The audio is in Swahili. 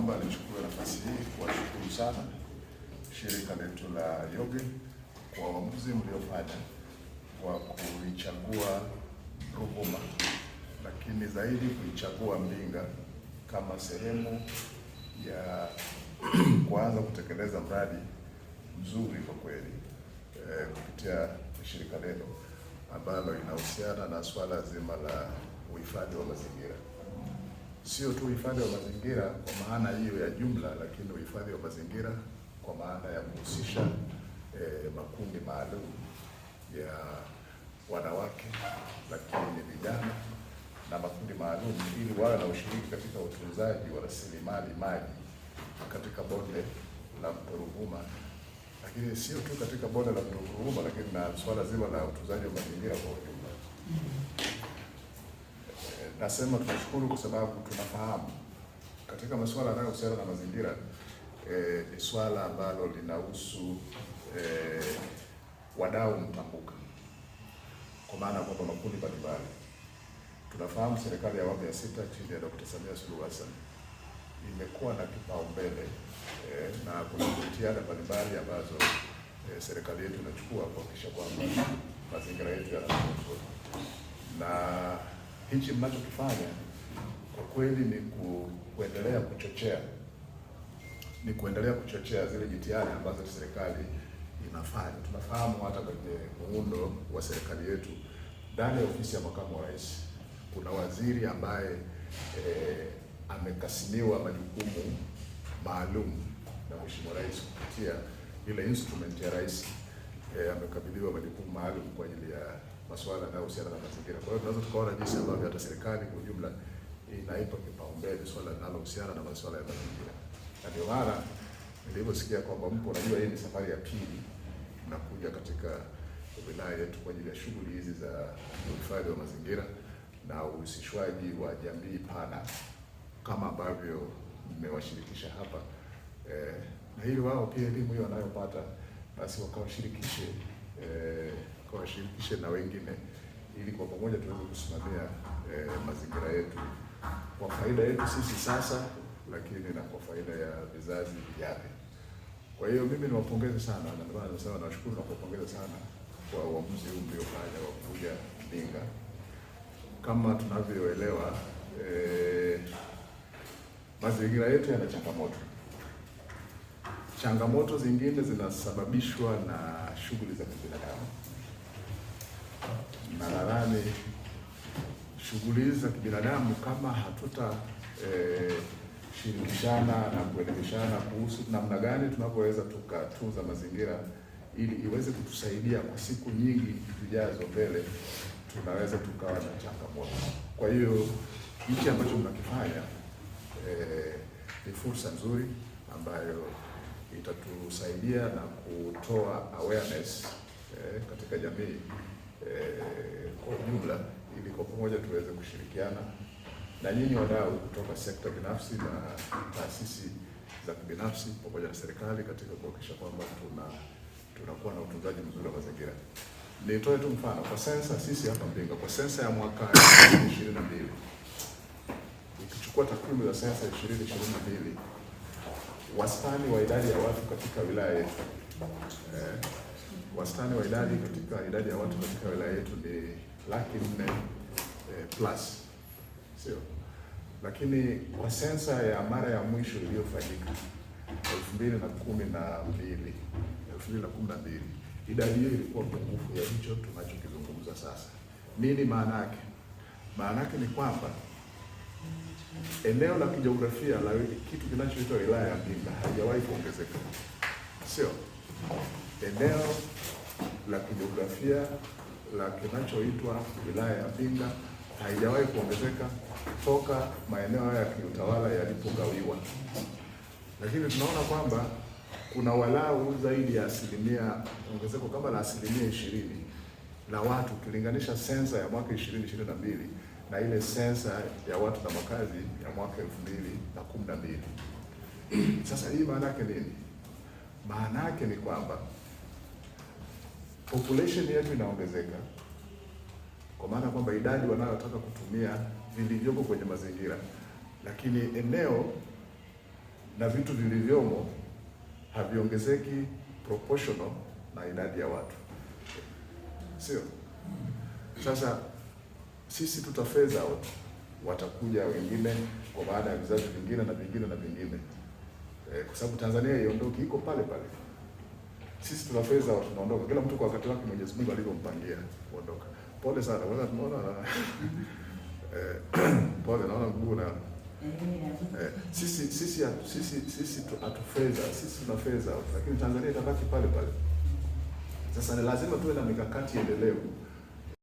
naomba nichukue nafasi hii kuwashukuru sana shirika letu la Yoge kwa uamuzi mliofanya kwa kuichagua Ruvuma, lakini zaidi kuichagua Mbinga kama sehemu ya kuanza kutekeleza mradi mzuri kwa kweli kupitia shirika lenu ambalo inahusiana na swala zima la uhifadhi wa mazingira. Sio tu uhifadhi wa mazingira kwa maana hiyo ya jumla, lakini uhifadhi wa mazingira kwa maana ya kuhusisha makundi maalum ya wanawake, lakini vijana na makundi maalum, ili wawe na ushiriki katika utunzaji wa rasilimali maji katika bonde la mto Ruvuma, lakini sio tu katika bonde la mto Ruvuma, lakini na swala zima la utunzaji wa mazingira kwa ujumla. Nasema tunashukuru kwa sababu tunafahamu katika masuala yanayohusiana na mazingira ni swala ambalo linahusu wadau mtambuka, kwa maana kwamba makundi mbalimbali. Tunafahamu serikali ya awamu ya 6 chini ya Dr. Samia Suluhu Hassan imekuwa na kipaumbele na kuna jitihada mbalimbali ambazo serikali yetu inachukua kuhakikisha kwamba mazingira yetu yanatunzwa, na hichi mnachokifanya kwa kweli ni kuendelea kuchochea zile jitihada ambazo serikali inafanya. Tunafahamu hata kwenye muundo wa serikali yetu, ndani ya ofisi ya makamu wa rais kuna waziri ambaye amekasimiwa majukumu maalum na Mheshimiwa Rais kupitia ile instrument ya rais, amekabidhiwa majukumu maalum kwa ajili ya masuala yanayohusiana na mazingira. Kwa hiyo tunaweza tukaona jinsi ambavyo hata serikali kwa ujumla inaipa kipaumbele swala linalohusiana na masuala ya mazingira. Na ndio maana niliposikia kwamba mpo, unajua hii ni safari ya pili mnakuja katika wilaya yetu kwa ajili ya shughuli hizi za uhifadhi wa mazingira na uhusishwaji wa jamii pana kama ambavyo mmewashirikisha hapa, na ili wao pia elimu hiyo wanayopata basi wakawashirikishe na wengine, ili kwa pamoja tuweze kusimamia mazingira yetu kwa faida yetu sisi sasa, lakini na kwa faida ya vizazi vijavyo. Kwa hiyo mimi niwapongeze sana, na ndio maana nasema nawashukuru na kuwapongeza sana kwa uamuzi huu mliofanya wa kuja Mbinga. Kama tunavyoelewa, mazingira yetu yana changamoto. Changamoto zingine zinasababishwa na shughuli za kibinadamu, na nadhani shughuli za kibinadamu kama hatuta shirikishana na kuelimishana kuhusu namna gani tunapoweza tukatunza mazingira ili iweze kutusaidia kwa siku nyingi zijazo mbele, tunaweza tukawa na changamoto. Kwa hiyo hichi ambacho mnakifanya ni fursa nzuri ambayo itatusaidia na kutoa awareness katika jamii kwa ujumla, ili kwa pamoja tuweze kushirikiana na nyinyi wadau kutoka sekta binafsi na taasisi za kibinafsi pamoja na serikali katika kuhakikisha kwamba tunakuwa na utunzaji mzuri wa mazingira. Nitoe tu mfano kwa sensa, sisi hapa Mbinga kwa sensa ya mwaka 2022, ukichukua takwimu za sensa 2022, wastani wa idadi ya watu katika wilaya yetu wastani wa idadi ya watu katika wilaya yetu ni 400,000 plus, sio? Lakini kwa sensa ya mara ya mwisho iliyofanyika 2012, idadi hiyo ilikuwa pungufu ya hicho tunachokizungumza sasa. Nini maana yake? Maana yake ni kwamba eneo la kijiografia la kitu kinachoitwa wilaya ya Mbinga haijawahi kuongezeka, sio? Eneo la kijiografia la kinachoitwa wilaya ya Mbinga haijawahi kuongezeka toka maeneo haya ya kiutawala yalipogawiwa, lakini tunaona kwamba kuna walau zaidi ya ongezeko kama la 20% la watu ukilinganisha sensa ya mwaka 2022 na ile sensa ya watu na makazi ya mwaka 2012. Sasa hii maana yake nini? Maana yake ni kwamba population yetu inaongezeka, kwa maana kwamba idadi wanayotaka kutumia vilivyoko kwenye mazingira, lakini eneo na vitu vilivyomo haviongezeki proportional na idadi ya watu, sio? Sasa sisi tuta phase out, watakuja wengine kwa baada ya vizazi vingine na vingine na vingine, kwa sababu Tanzania iondoki, iko pale pale. Sisi tuna phase out, tunaondoka, kila mtu kwa wakati wake Mwenyezi Mungu alivyompangia kuondoka. Pole sana, wewe tunaona pole, naona mguu na sisi hatufeza, sisi tuna phase out, lakini Tanzania itabaki pale pale. Sasa ni lazima tuwe na mikakati endelevu